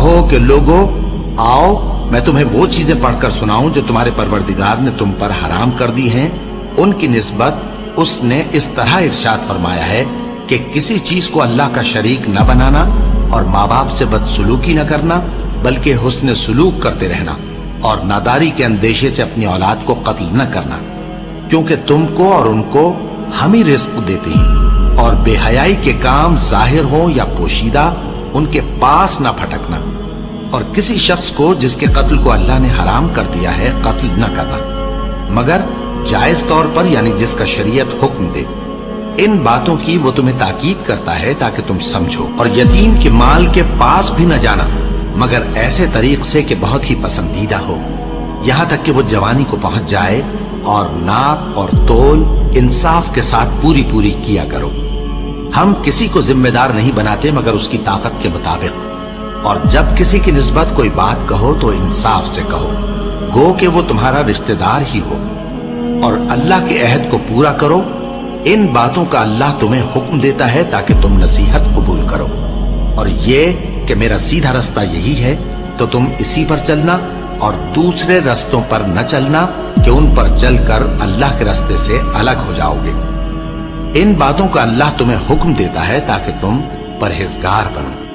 کہو کہ لوگوں آؤ میں تمہیں وہ چیزیں پڑھ کر سناؤں جو تمہارے پروردگار نے تم پر حرام کر دی ہیں۔ ان کی نسبت اس نے اس طرح ارشاد فرمایا ہے کہ کسی چیز کو اللہ کا شریک نہ بنانا اور ماں باپ سے بدسلوکی نہ کرنا، بلکہ حسن سلوک کرتے رہنا، اور ناداری کے اندیشے سے اپنی اولاد کو قتل نہ کرنا، کیونکہ تم کو اور ان کو ہم ہی رزق دیتے ہیں، اور بے حیائی کے کام ظاہر ہوں یا پوشیدہ ان کے پاس نہ پھٹکنا، اور کسی شخص کو جس کے قتل کو اللہ نے حرام کر دیا ہے قتل نہ کرنا، مگر جائز طور پر، یعنی جس کا شریعت حکم دے۔ ان باتوں کی وہ تمہیں تاکید کرتا ہے تاکہ تم سمجھو، اور یتیم کے مال کے پاس بھی نہ جانا مگر ایسے طریق سے کہ بہت ہی پسندیدہ ہو، یہاں تک کہ وہ جوانی کو پہنچ جائے، اور ناپ اور تول انصاف کے ساتھ پوری پوری کیا کرو۔ ہم کسی کو ذمہ دار نہیں بناتے مگر اس کی طاقت کے مطابق، اور جب کسی کی نسبت کوئی بات کہو تو انصاف سے کہو، گو کہ وہ تمہارا رشتہ دار ہی ہو، اور اللہ کے عہد کو پورا کرو۔ ان باتوں کا اللہ تمہیں حکم دیتا ہے تاکہ تم نصیحت قبول کرو، اور یہ کہ میرا سیدھا رستہ یہی ہے تو تم اسی پر چلنا، اور دوسرے رستوں پر نہ چلنا کہ ان پر چل کر اللہ کے رستے سے الگ ہو جاؤ گے۔ ان باتوں کا اللہ تمہیں حکم دیتا ہے تاکہ تم پرہیزگار بنو۔